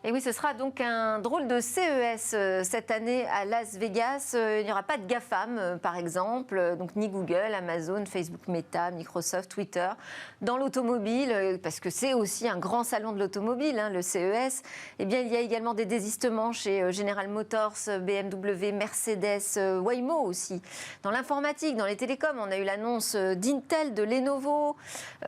Et oui, ce sera donc un drôle de CES cette année à Las Vegas. Il n'y aura pas de GAFAM, par exemple, donc ni Google, Amazon, Facebook, Meta, Microsoft, Twitter. Dans l'automobile, parce que c'est aussi un grand salon de l'automobile, le CES, eh bien, il y a également des désistements chez General Motors, BMW, Mercedes, Waymo aussi. Dans l'informatique, dans les télécoms, on a eu l'annonce d'Intel, de Lenovo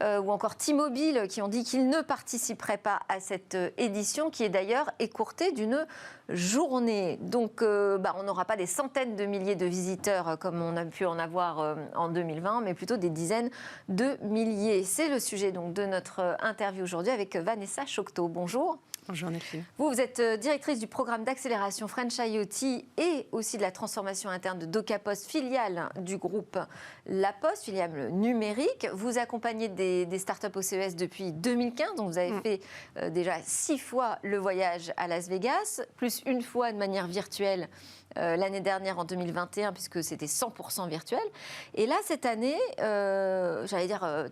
ou encore T-Mobile qui ont dit qu'ils ne participeraient pas à cette édition qui est d'ailleurs écourtée d'une journée. Donc on n'aura pas des centaines de milliers de visiteurs comme on a pu en avoir en 2020, mais plutôt des dizaines de milliers. C'est le sujet donc de notre interview aujourd'hui avec Vanessa Chocteau. Bonjour. Bonjour Nelly. Vous êtes directrice du programme d'accélération French IoT et aussi de la transformation interne de DocaPost, filiale du groupe La Poste, filiale numérique. Vous accompagnez des startups au CES depuis 2015, donc vous avez fait déjà 6 fois le voyage à Las Vegas, plus une fois de manière virtuelle l'année dernière en 2021, puisque c'était 100% virtuel. Et là, cette année,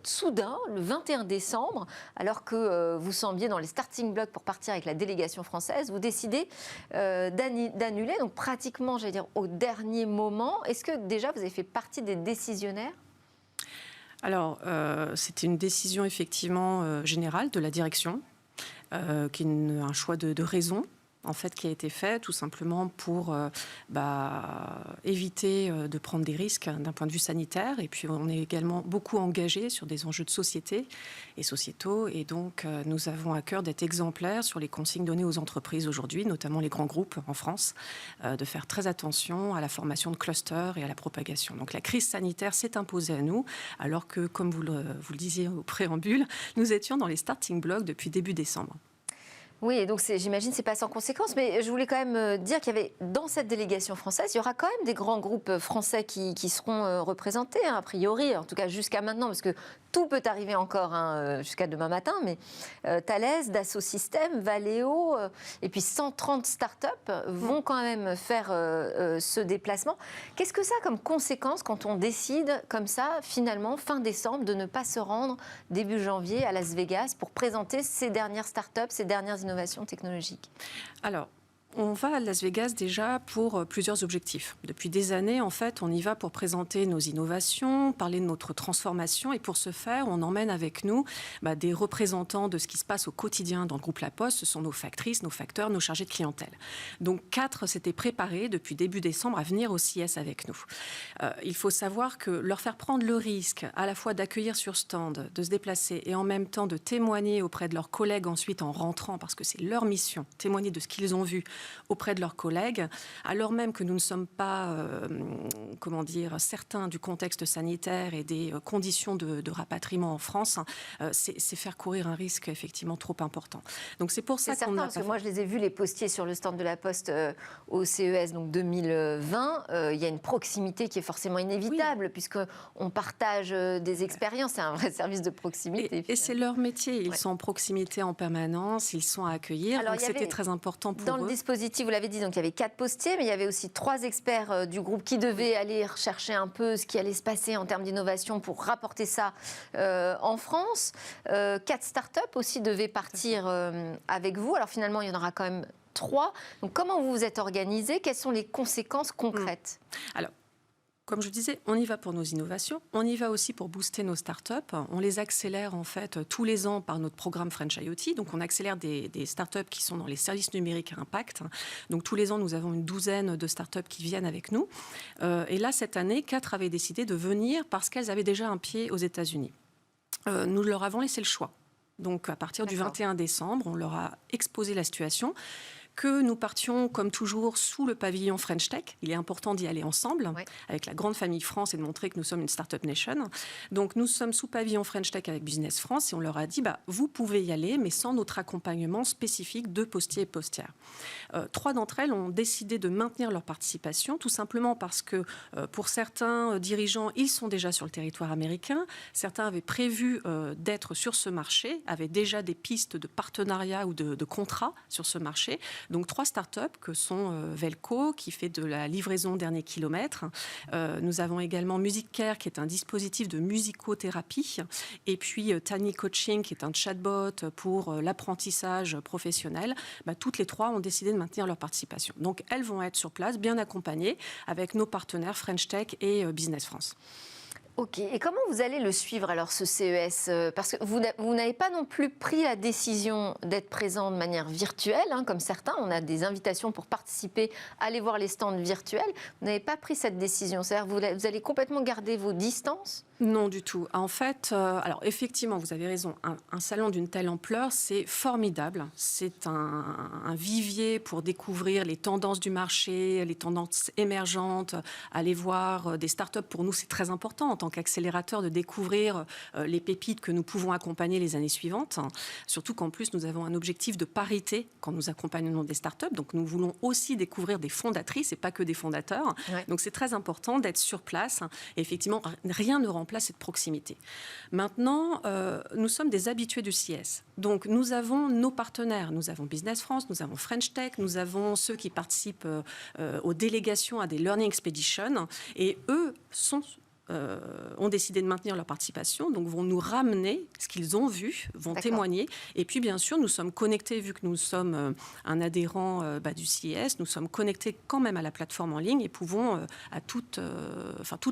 soudain, le 21 décembre, alors que vous sembliez dans les starting blocks pour partir avec la délégation française, vous décidez d'annuler, donc pratiquement, au dernier moment. Est-ce que déjà, vous avez fait partie des décisionnaires ? Alors, c'était une décision effectivement générale de la direction, qui est un choix de raison. En fait, qui a été fait tout simplement pour éviter de prendre des risques d'un point de vue sanitaire. Et puis, on est également beaucoup engagé sur des enjeux de société et sociétaux. Et donc, nous avons à cœur d'être exemplaires sur les consignes données aux entreprises aujourd'hui, notamment les grands groupes en France, de faire très attention à la formation de clusters et à la propagation. Donc, la crise sanitaire s'est imposée à nous, alors que, comme vous le disiez au préambule, nous étions dans les starting blocks depuis début décembre. Oui, et donc j'imagine que ce n'est pas sans conséquence, mais je voulais quand même dire qu'il y avait, dans cette délégation française, il y aura quand même des grands groupes français qui seront représentés, a priori, en tout cas jusqu'à maintenant, parce que tout peut arriver encore jusqu'à demain matin, mais Thales, Dassault Systèmes, Valeo, et puis 130 startups vont quand même faire ce déplacement. Qu'est-ce que ça a comme conséquence quand on décide, comme ça, finalement, fin décembre, de ne pas se rendre début janvier à Las Vegas pour présenter ces dernières startups, ces dernières innovations technologiques ? Alors, on va à Las Vegas déjà pour plusieurs objectifs. Depuis des années, en fait, on y va pour présenter nos innovations, parler de notre transformation. Et pour ce faire, on emmène avec nous des représentants de ce qui se passe au quotidien dans le groupe La Poste. Ce sont nos factrices, nos facteurs, nos chargés de clientèle. Donc 4 s'étaient préparés depuis début décembre à venir au CES avec nous. Il faut savoir que leur faire prendre le risque à la fois d'accueillir sur stand, de se déplacer et en même temps de témoigner auprès de leurs collègues ensuite en rentrant, parce que c'est leur mission, témoigner de ce qu'ils ont vu auprès de leurs collègues, alors même que nous ne sommes pas, certains du contexte sanitaire et des conditions de rapatriement en France, c'est faire courir un risque effectivement trop important. Donc c'est pour ça qu'on a... parce que moi je les ai vus, les postiers sur le stand de La Poste au CES donc 2020. Il y a une proximité qui est forcément inévitable, puisqu'on partage des expériences, c'est un vrai service de proximité. Et c'est leur métier, ils sont en proximité en permanence, ils sont à accueillir, alors, donc c'était très important pour eux. Dans le dispositif, vous l'avez dit, donc il y avait 4 postiers, mais il y avait aussi 3 experts du groupe qui devaient aller rechercher un peu ce qui allait se passer en termes d'innovation pour rapporter ça en France. 4 startups aussi devaient partir avec vous. Alors finalement, il y en aura quand même 3. Donc comment vous vous êtes organisés ? Quelles sont les conséquences concrètes ? Alors, comme je disais, on y va pour nos innovations, on y va aussi pour booster nos startups. On les accélère en fait tous les ans par notre programme French IoT. Donc on accélère des startups qui sont dans les services numériques à impact. Donc tous les ans, nous avons une douzaine de startups qui viennent avec nous. Et là, cette année, 4 avaient décidé de venir parce qu'elles avaient déjà un pied aux États-Unis. Nous leur avons laissé le choix. Donc à partir du 21 décembre, on leur a exposé la situation. Que nous partions, comme toujours, sous le pavillon French Tech. Il est important d'y aller ensemble, avec la grande famille France, et de montrer que nous sommes une Startup Nation. Donc, nous sommes sous pavillon French Tech avec Business France, et on leur a dit, vous pouvez y aller, mais sans notre accompagnement spécifique de postiers et postières. 3 d'entre elles ont décidé de maintenir leur participation, tout simplement parce que, pour certains dirigeants, ils sont déjà sur le territoire américain. Certains avaient prévu d'être sur ce marché, avaient déjà des pistes de partenariat ou de contrats sur ce marché. Donc 3 startups que sont Velco, qui fait de la livraison dernier kilomètre. Nous avons également MusicCare, qui est un dispositif de musicothérapie. Et puis Tiny Coaching, qui est un chatbot pour l'apprentissage professionnel. Toutes les 3 ont décidé de maintenir leur participation. Donc elles vont être sur place, bien accompagnées, avec nos partenaires French Tech et Business France. Ok, et comment vous allez le suivre alors ce CES? Parce que vous n'avez pas non plus pris la décision d'être présent de manière virtuelle, comme certains. On a des invitations pour participer, aller voir les stands virtuels. Vous n'avez pas pris cette décision, c'est-à-dire vous allez complètement garder vos distances? Non, du tout. En fait, alors effectivement, vous avez raison, un salon d'une telle ampleur, c'est formidable. C'est un vivier pour découvrir les tendances du marché, les tendances émergentes, aller voir des startups. Pour nous, c'est très important en tant qu'accélérateur de découvrir les pépites que nous pouvons accompagner les années suivantes. Surtout qu'en plus, nous avons un objectif de parité quand nous accompagnons des startups. Donc, nous voulons aussi découvrir des fondatrices et pas que des fondateurs. Ouais. Donc, c'est très important d'être sur place. Et effectivement, rien ne remplace cette proximité. Maintenant, nous sommes des habitués du CES. Donc, nous avons nos partenaires. Nous avons Business France, nous avons French Tech, nous avons ceux qui participent aux délégations à des Learning Expeditions. Et eux ont décidé de maintenir leur participation, donc vont nous ramener ce qu'ils ont vu, vont témoigner. Et puis, bien sûr, nous sommes connectés, vu que nous sommes un adhérent du CES, nous sommes connectés quand même à la plateforme en ligne et pouvons toute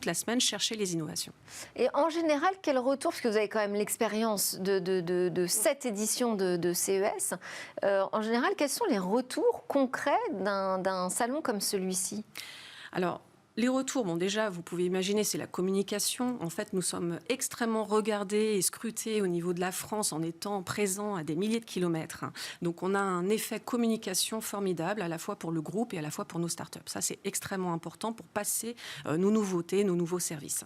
la semaine chercher les innovations. Et en général, quel retour, parce que vous avez quand même l'expérience de cette édition de CES, en général, quels sont les retours concrets d'un salon comme celui-ci? Alors, les retours, déjà, vous pouvez imaginer, c'est la communication. En fait, nous sommes extrêmement regardés et scrutés au niveau de la France en étant présents à des milliers de kilomètres. Donc, on a un effet communication formidable, à la fois pour le groupe et à la fois pour nos startups. Ça, c'est extrêmement important pour passer nos nouveautés, nos nouveaux services.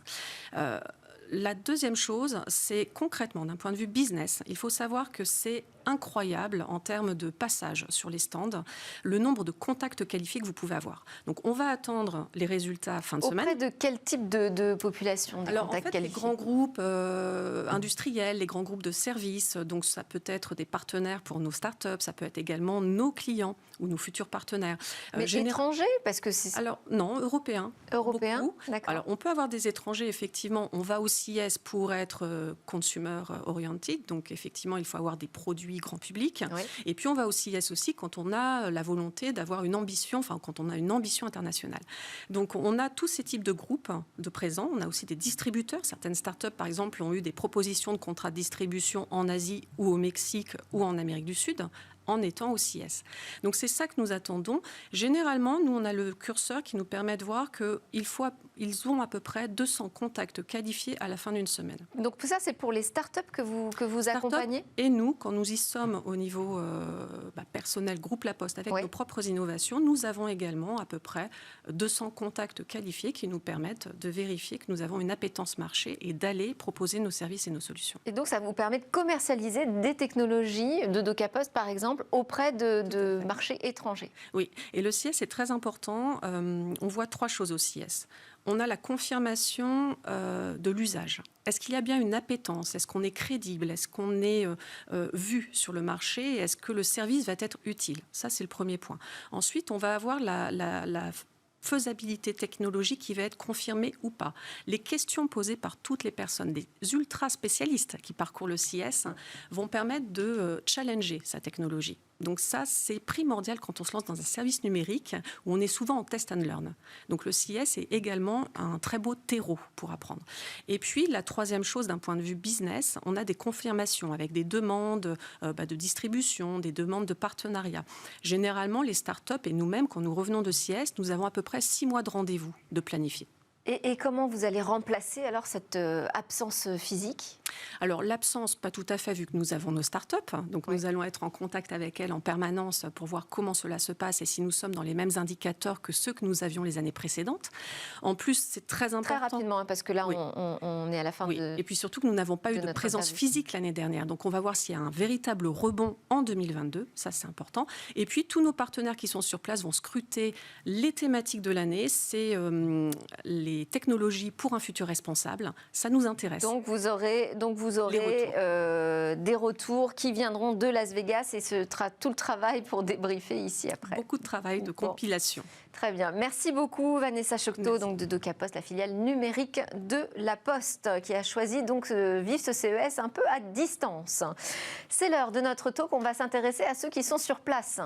La deuxième chose, c'est concrètement, d'un point de vue business, il faut savoir que c'est incroyable en termes de passage sur les stands, le nombre de contacts qualifiés que vous pouvez avoir. Donc, on va attendre les résultats fin de semaine. Auprès de quel type de population? Alors, en fait, les grands groupes industriels, les grands groupes de services, donc ça peut être des partenaires pour nos startups, ça peut être également nos clients ou nos futurs partenaires. Mais étrangers, parce que c'est... Alors, non, européens. Européens, d'accord. Alors, on peut avoir des étrangers, effectivement. On va au CES pour être consumer oriented, donc effectivement, il faut avoir des produits grand public. Oui. Et puis, on va au CES aussi quand on a la volonté d'avoir une ambition, quand on a une ambition internationale. Donc, on a tous ces types de groupes de présents. On a aussi des distributeurs. Certaines startups, par exemple, ont eu des propositions de contrats de distribution en Asie ou au Mexique ou en Amérique du Sud, en étant au CES. Donc, c'est ça que nous attendons. Généralement, nous, on a le curseur qui nous permet de voir qu'ils ont à peu près 200 contacts qualifiés à la fin d'une semaine. Donc, tout ça, c'est pour les startups que vous accompagnez? Et nous, quand nous y sommes au niveau personnel, groupe La Poste, avec nos propres innovations, nous avons également à peu près 200 contacts qualifiés qui nous permettent de vérifier que nous avons une appétence marché et d'aller proposer nos services et nos solutions. Et donc, ça vous permet de commercialiser des technologies de DocaPost, par exemple, auprès de marchés étrangers. Oui, et le CES est très important. On voit 3 choses au CES. On a la confirmation de l'usage. Est-ce qu'il y a bien une appétence? Est-ce qu'on est crédible? Est-ce qu'on est vu sur le marché? Est-ce que le service va être utile? Ça, c'est le premier point. Ensuite, on va avoir la faisabilité technologique qui va être confirmée ou pas. Les questions posées par toutes les personnes, des ultra spécialistes qui parcourent le CES, vont permettre de challenger sa technologie. Donc ça, c'est primordial quand on se lance dans un service numérique où on est souvent en test and learn. Donc le CES est également un très beau terreau pour apprendre. Et puis, la troisième chose d'un point de vue business, on a des confirmations avec des demandes de distribution, des demandes de partenariat. Généralement, les startups et nous-mêmes, quand nous revenons de CES, nous avons à peu près 6 mois de rendez-vous de planifier. Et comment vous allez remplacer alors cette absence physique? Alors l'absence, pas tout à fait, vu que nous avons nos startups. Donc nous allons être en contact avec elles en permanence pour voir comment cela se passe et si nous sommes dans les mêmes indicateurs que ceux que nous avions les années précédentes. En plus, c'est très important. Très rapidement, parce que là, on est à la fin de... Et puis surtout que nous n'avons pas eu de présence physique l'année dernière. Donc on va voir s'il y a un véritable rebond en 2022. Ça, c'est important. Et puis tous nos partenaires qui sont sur place vont scruter les thématiques de l'année. C'est les technologies pour un futur responsable. Ça nous intéresse. Donc donc vous aurez des retours qui viendront de Las Vegas et ce sera tout le travail pour débriefer ici après. Beaucoup de travail de compilation. Très bien. Merci beaucoup Vanessa Chocteau, donc de DocaPost, la filiale numérique de La Poste, qui a choisi donc vivre ce CES un peu à distance. C'est l'heure de notre talk. On va s'intéresser à ceux qui sont sur place.